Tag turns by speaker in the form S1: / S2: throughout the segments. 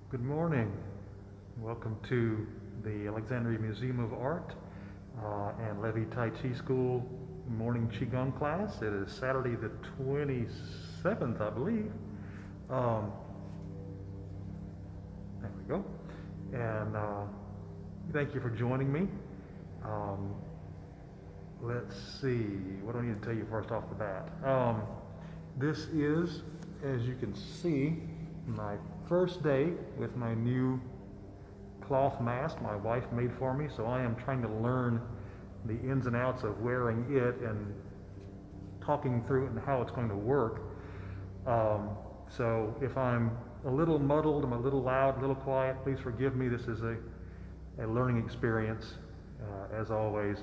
S1: Good morning. Welcome to the Alexandria Museum of Art and Levy Tai Chi School morning Qi Gong class. It is Saturday the 27th, I believe. There we go. And thank you for joining me. Let's see, what do I need to tell you first off the bat? This is, as you can see, my first day with my new cloth mask my wife made for me, so I am trying to learn the ins and outs of wearing it and talking through it and how it's going to work. So if I'm a little muddled, I'm a little loud, a little quiet, please forgive me. This is a learning experience, as always.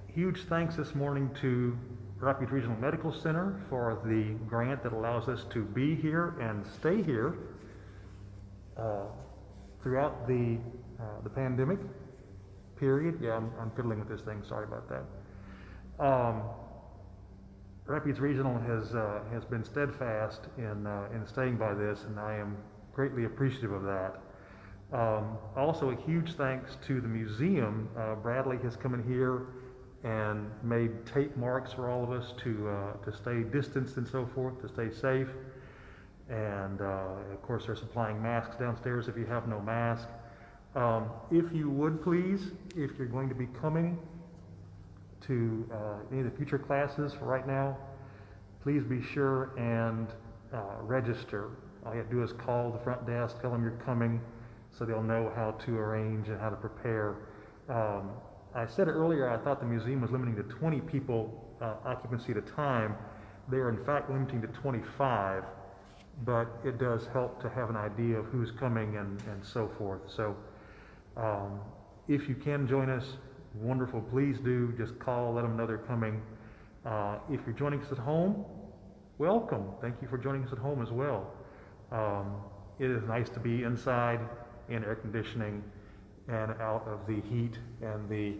S1: Huge thanks this morning to Rapids Regional Medical Center for the grant that allows us to be here and stay here throughout the pandemic period. Yeah, I'm fiddling with this thing. Sorry about that. Rapids Regional has been steadfast in staying by this, and I am greatly appreciative of that. Also, a huge thanks to the museum. Bradley has come in here and made tape marks for all of us to stay distanced and so forth, to stay safe. And of course, they're supplying masks downstairs if you have no mask. If you would please, if you're going to be coming to any of the future classes for right now, please be sure and register. All you have to do is call the front desk, tell them you're coming, so they'll know how to arrange and how to prepare. I said it earlier, I thought the museum was limiting to 20 people occupancy at a time. They are in fact limiting to 25, but it does help to have an idea of who's coming and so forth. So if you can join us, wonderful, please do. Just call, let them know they're coming. If you're joining us at home, welcome. Thank you for joining us at home as well. It is nice to be inside in air conditioning and out of the heat and the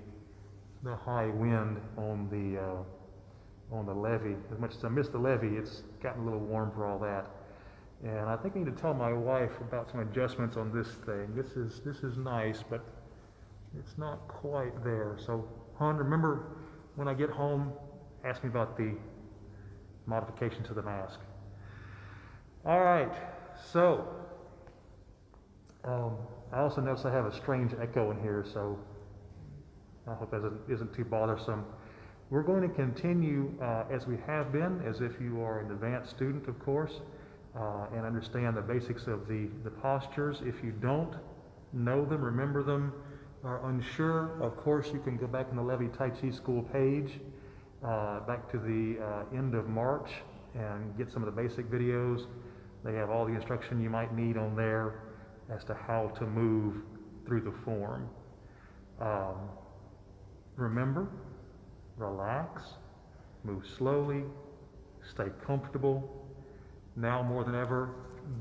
S1: high wind on the levee. As much as I miss the levee, it's gotten a little warm for all that. And I think I need to tell my wife about some adjustments on this thing. This is nice, but it's not quite there. So, hon, remember when I get home, ask me about the modification to the mask. All right, so I also notice I have a strange echo in here, so I hope that isn't too bothersome. We're going to continue as we have been, as if you are an advanced student, of course, and understand the basics of the postures. If you don't know them, remember them, are unsure, of course you can go back in the Levy Tai Chi School page, back to the end of March, and get some of the basic videos. They have all the instruction you might need on there as to how to move through the form. Remember, relax, move slowly, stay comfortable. Now more than ever,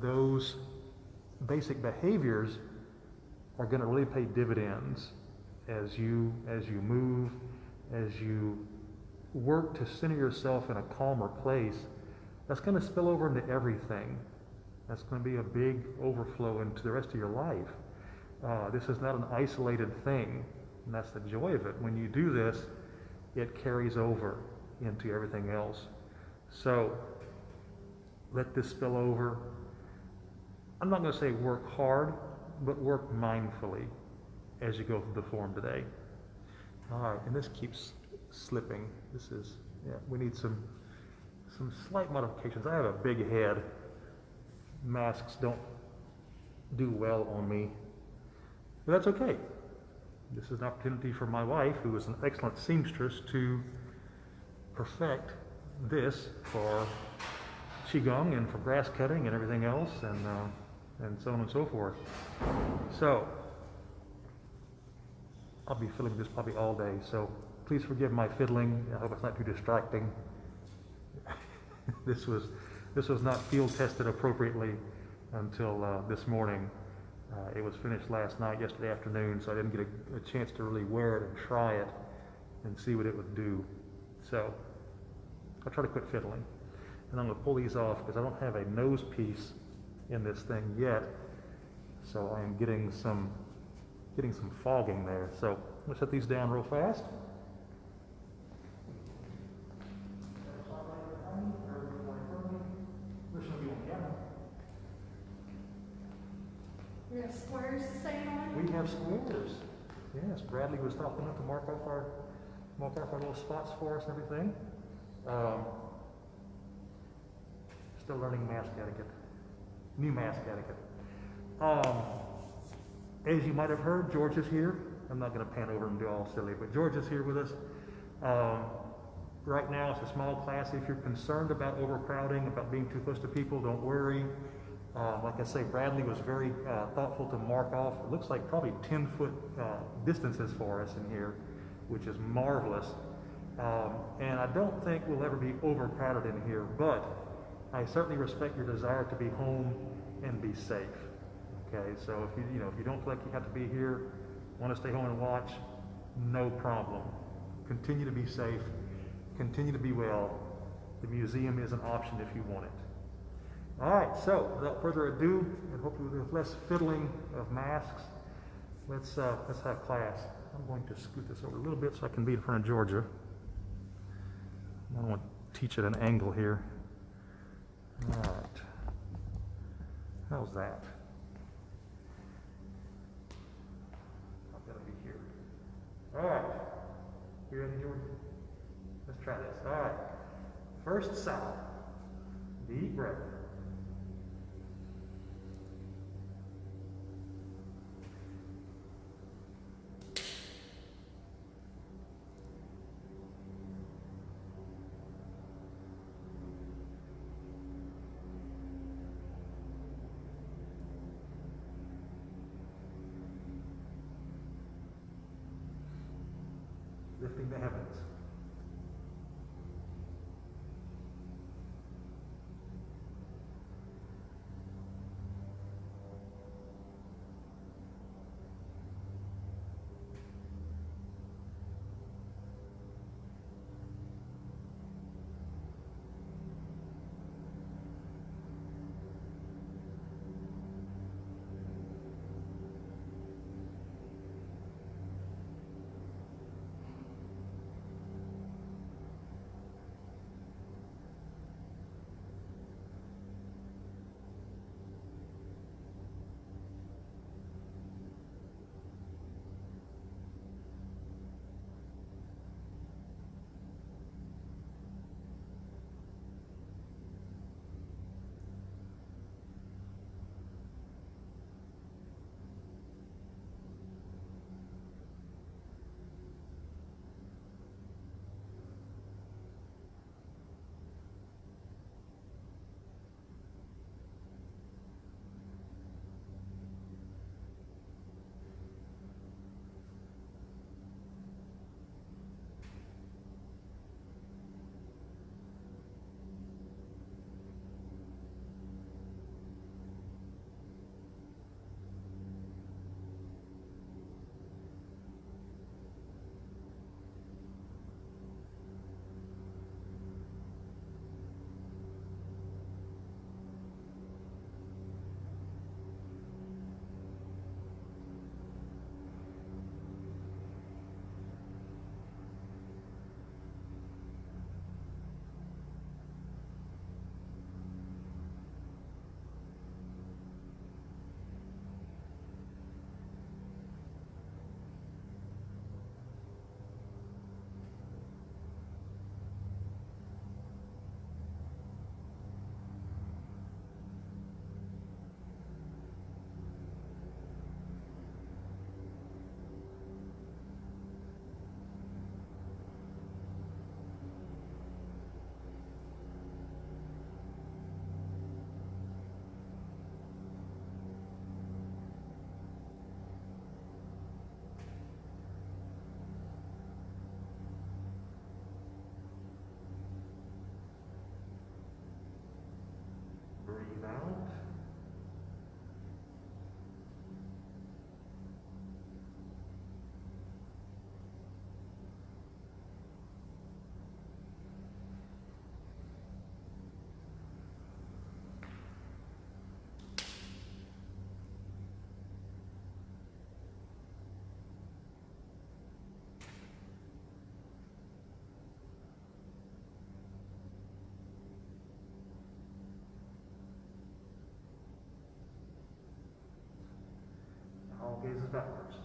S1: those basic behaviors are going to really pay dividends as you move, as you work to center yourself in a calmer place. That's going to spill over into everything. That's going to be a big overflow into the rest of your life. This is not an isolated thing, and that's the joy of it. When you do this, it carries over into everything else. So let this spill over. I'm not going to say work hard, but work mindfully as you go through the form today. All right, and this keeps slipping. We need some slight modifications. I have a big head. Masks don't do well on me, but that's okay. This is an opportunity for my wife, who is an excellent seamstress, to perfect this for Qigong and for grass cutting and everything else, and so on and so forth. So I'll be fiddling this probably all day, so please forgive my fiddling. I hope it's not too distracting. This was not field tested appropriately until this morning. It was finished last night, yesterday afternoon, so I didn't get a chance to really wear it and try it and see what it would do. So I'll try to quit fiddling. And I'm going to pull these off because I don't have a nose piece in this thing yet. So I am getting some fogging there. So let's set these down real fast.
S2: We have squares to stay on?
S1: We have squares. Yes, Bradley was talking enough to mark off our little spots for us and everything. Still learning mask etiquette. New mask etiquette. As you might have heard, George is here. I'm not going to pan over and do all silly, but George is here with us. Right now it's a small class. If you're concerned about overcrowding, about being too close to people, don't worry. Like I say, Bradley was very thoughtful to mark off, it looks like probably 10-foot distances for us in here, which is marvelous. And I don't think we'll ever be overcrowded in here, but I certainly respect your desire to be home and be safe. Okay, so if you don't feel like you have to be here, want to stay home and watch, no problem. Continue to be safe, continue to be well. The museum is an option if you want it. All right, so without further ado, and hopefully with less fiddling of masks, let's have class. I'm going to scoot this over a little bit so I can be in front of Georgia. I want to teach at an angle here. All right. How's that? I've got to be here. All right. You ready, Georgia? Let's try this. All right. First sound. Deep breath. Lifting the heavens. Breathe out. gazes backwards.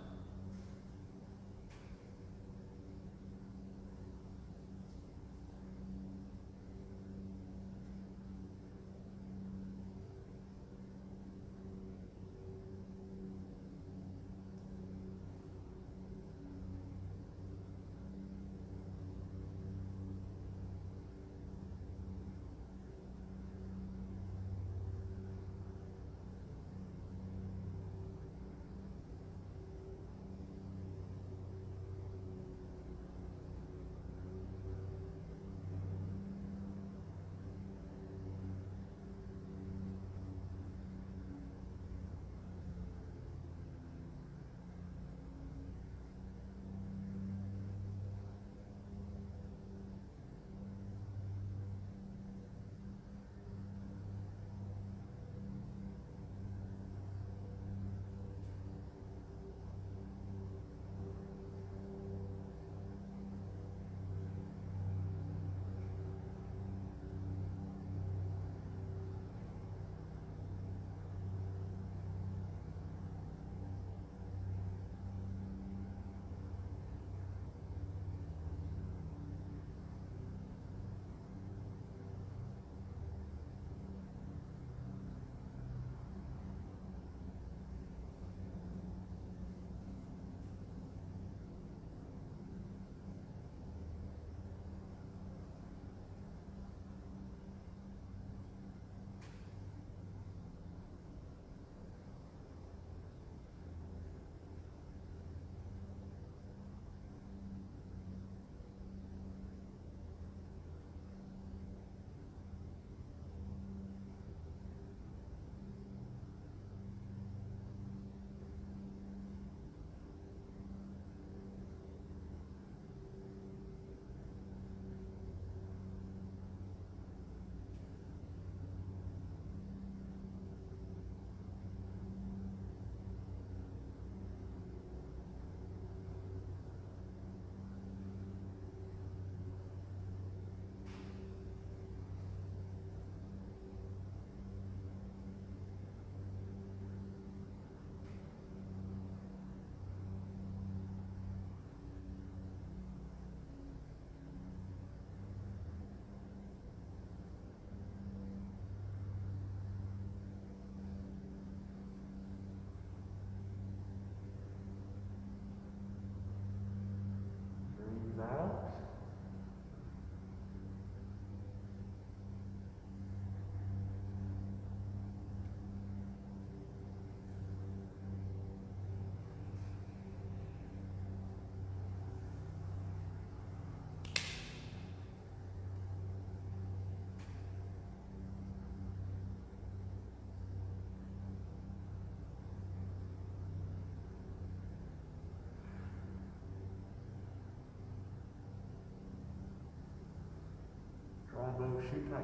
S1: Out. Draw bow, shoot tiger.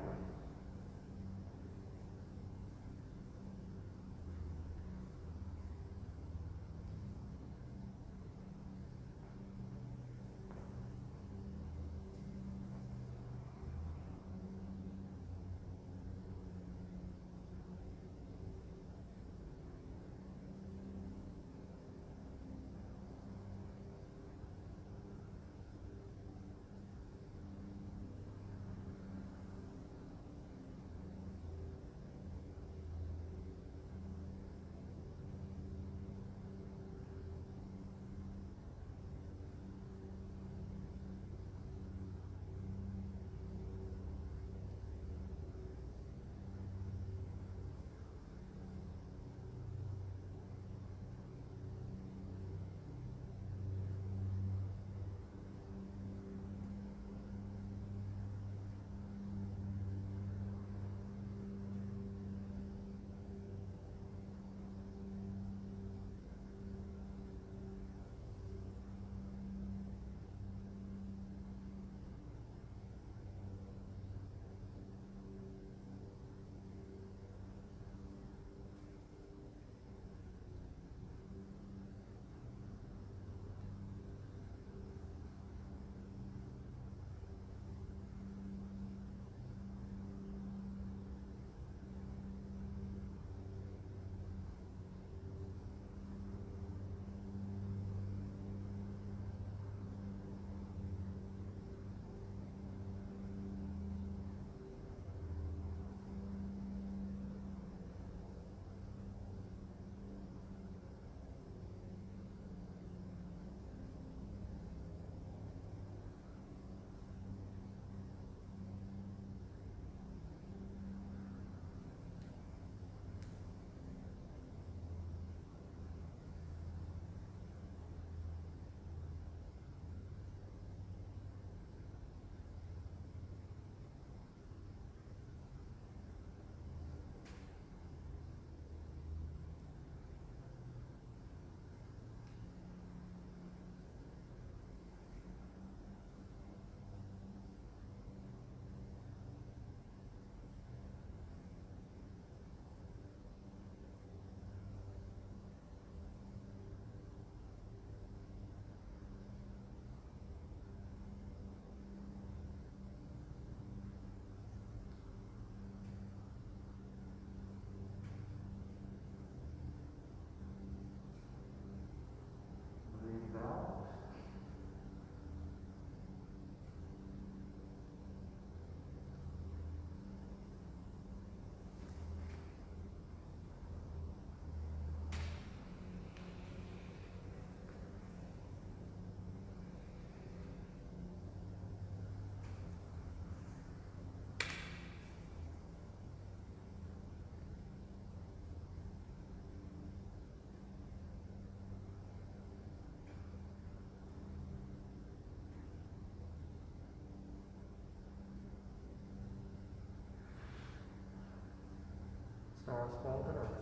S1: starts falling earth.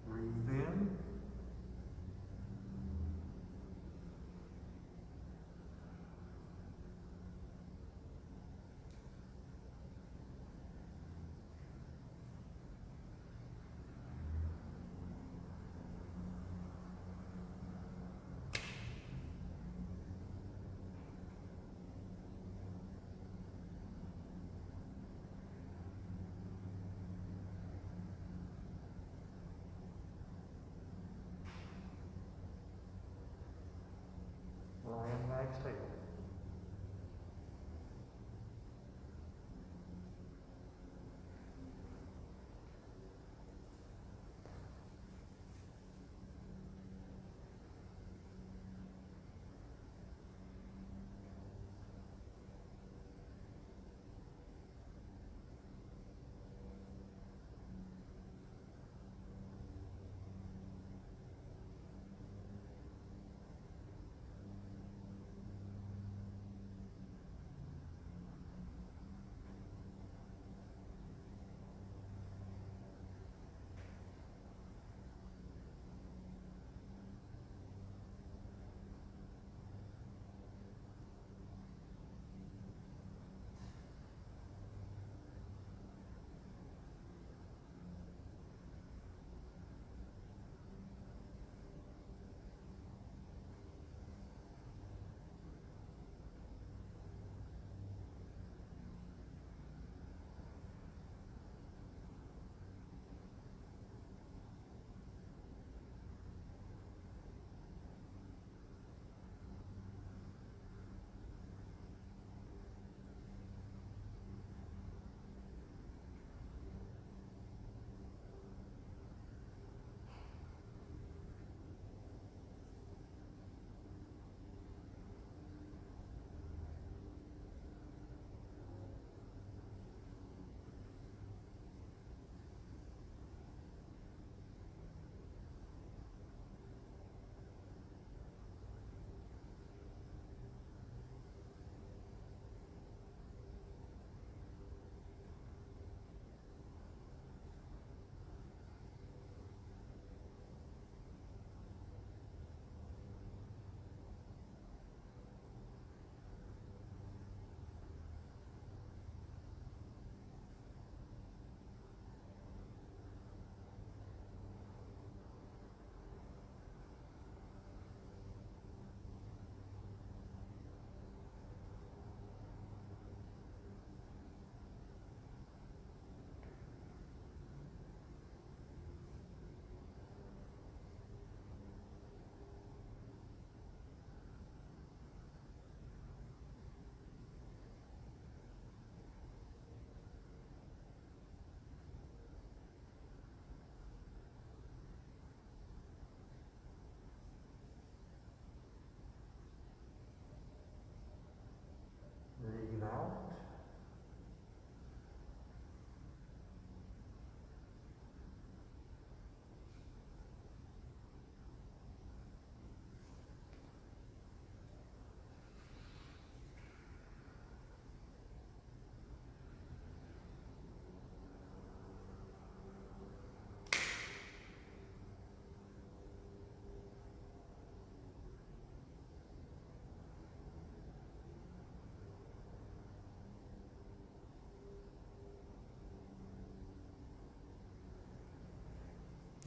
S1: Breathe in. Lion wags tail.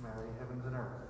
S1: marry heavens and earth.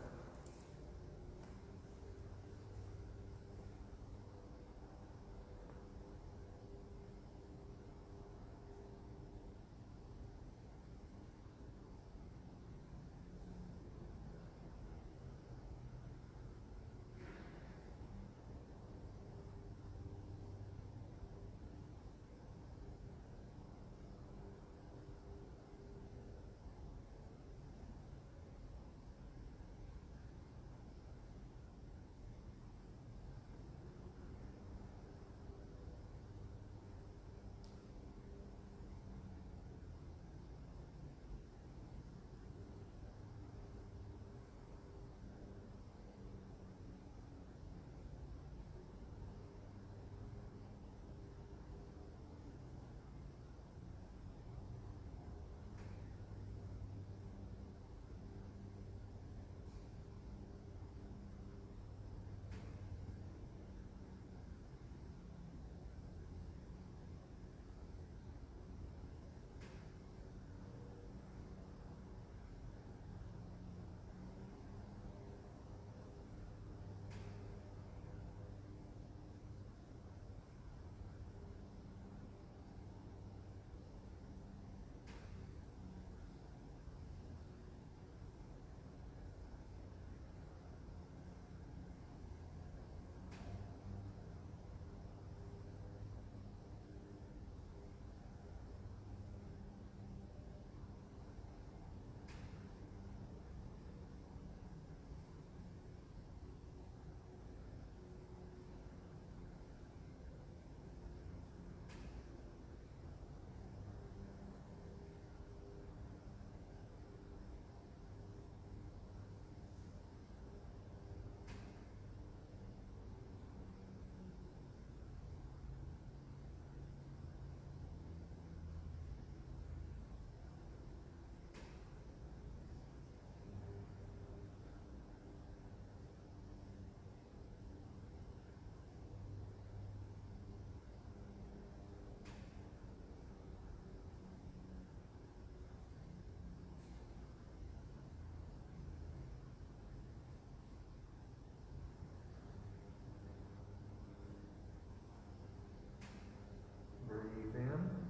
S1: Breathe in.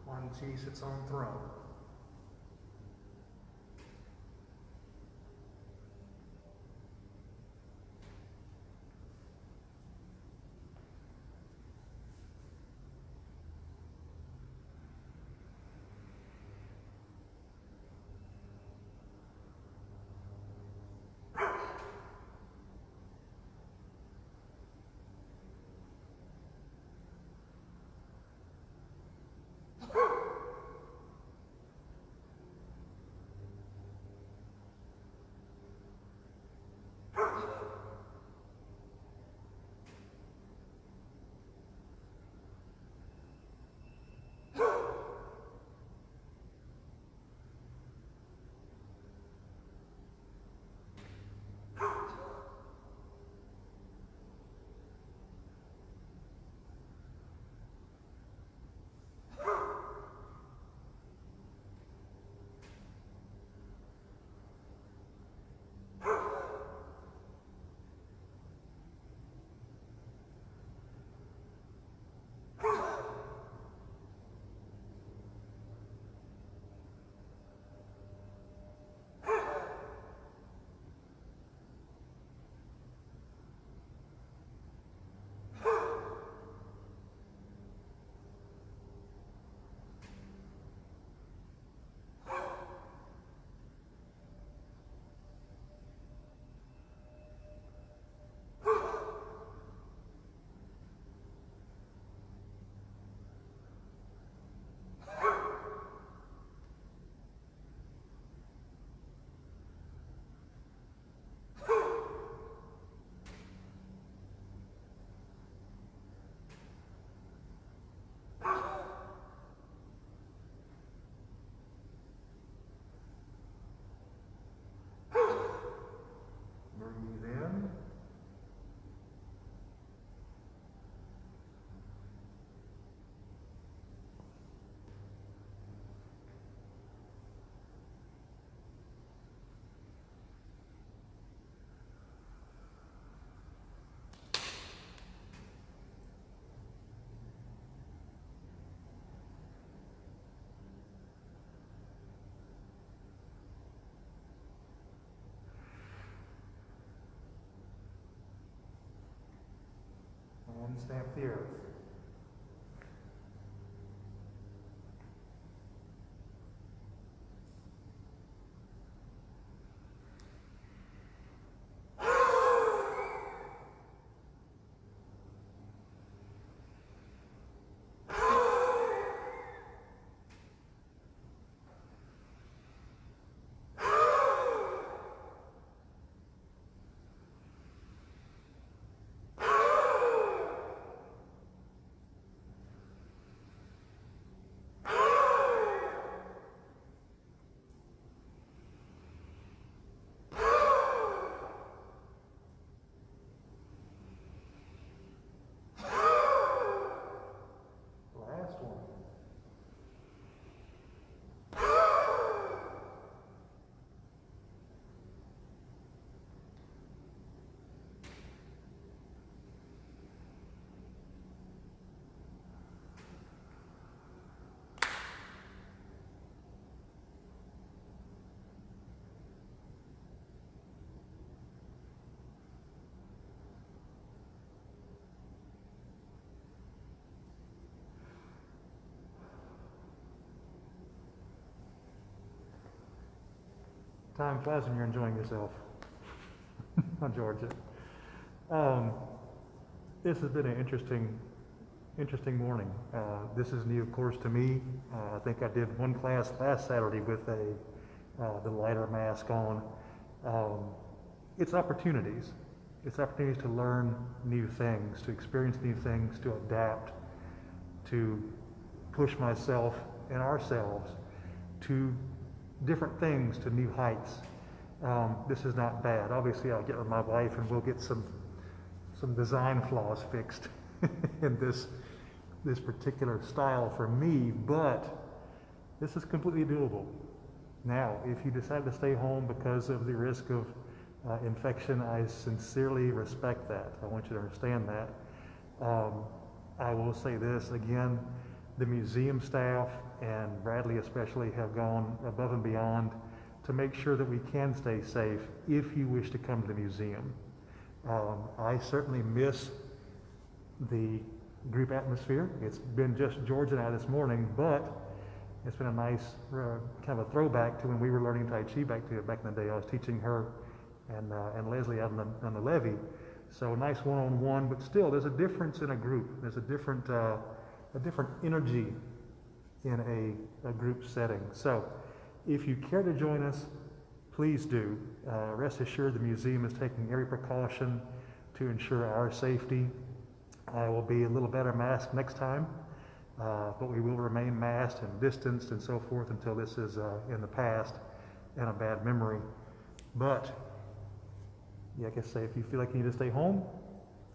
S1: Quan Chi sits on throne. and stamp the earth. Time flies when you're enjoying yourself. Georgia. This has been an interesting morning. This is new, of course, to me. I think I did one class last Saturday with the lighter mask on. It's opportunities. It's opportunities to learn new things, to experience new things, to adapt, to push myself and ourselves to different things, to new heights. This is not bad. Obviously, I'll get with my wife and we'll get some design flaws fixed in this particular style for me, but this is completely doable. Now, if you decide to stay home because of the risk of infection, I sincerely respect that. I want you to understand that. I will say this again, the museum staff and Bradley especially have gone above and beyond to make sure that we can stay safe if you wish to come to the museum. I certainly miss the group atmosphere. It's been just George and I this morning, but it's been a nice kind of a throwback to when we were learning Tai Chi back in the day. I was teaching her and Leslie out on the levee. So nice one-on-one, but still there's a difference in a group. There's a different energy in a group setting. So if you care to join us, please do. Rest assured the museum is taking every precaution to ensure our safety. I will be a little better masked next time, but we will remain masked and distanced and so forth until this is in the past and a bad memory. But yeah, like I say, if you feel like you need to stay home,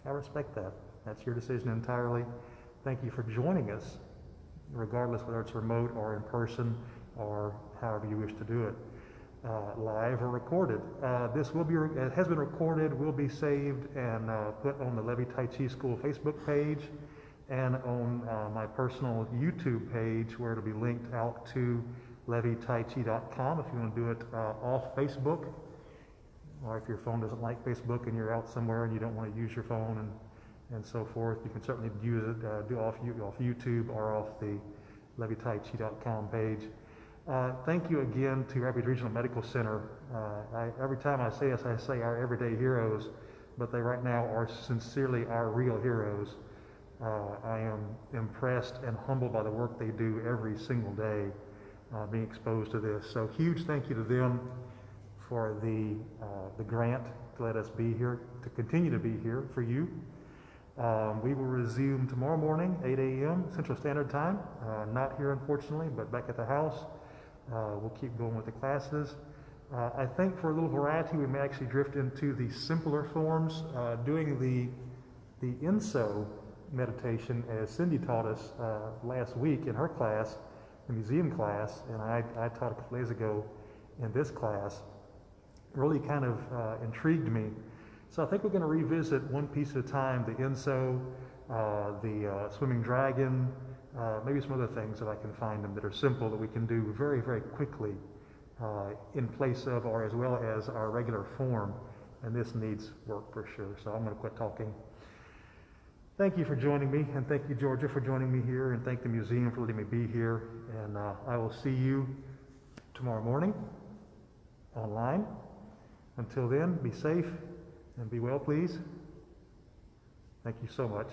S1: I respect that. That's your decision entirely. Thank you for joining us, regardless whether it's remote or in person or however you wish to do it, live or recorded. This will be, it has been recorded, will be saved and put on the Levy Tai Chi School Facebook page and on my personal YouTube page where it'll be linked out to levytaichi.com if you want to do it off Facebook, or if your phone doesn't like Facebook and you're out somewhere and you don't want to use your phone and so forth, you can certainly use it, do off YouTube or off the levytaichi.com page. Thank you again to Rapids Regional Medical Center. Every time I say this, I say our everyday heroes, but they right now are sincerely our real heroes. I am impressed and humbled by the work they do every single day being exposed to this. So huge thank you to them for the grant to let us be here, to continue to be here for you. We will resume tomorrow morning, 8 a.m. Central Standard Time. Not here, unfortunately, but back at the house. We'll keep going with the classes. I think for a little variety, we may actually drift into the simpler forms, doing the INSO meditation as Cindy taught us last week in her class, the museum class, and I taught a couple days ago in this class. Really kind of intrigued me. So I think we're going to revisit one piece at a time, the INSO, the swimming dragon, maybe some other things if I can find them that are simple that we can do very, very quickly in place of or as well as our regular form. And this needs work for sure. So I'm going to quit talking. Thank you for joining me, and thank you, Georgia, for joining me here, and thank the museum for letting me be here. And I will see you tomorrow morning online. Until then, be safe and be well, please. Thank you so much.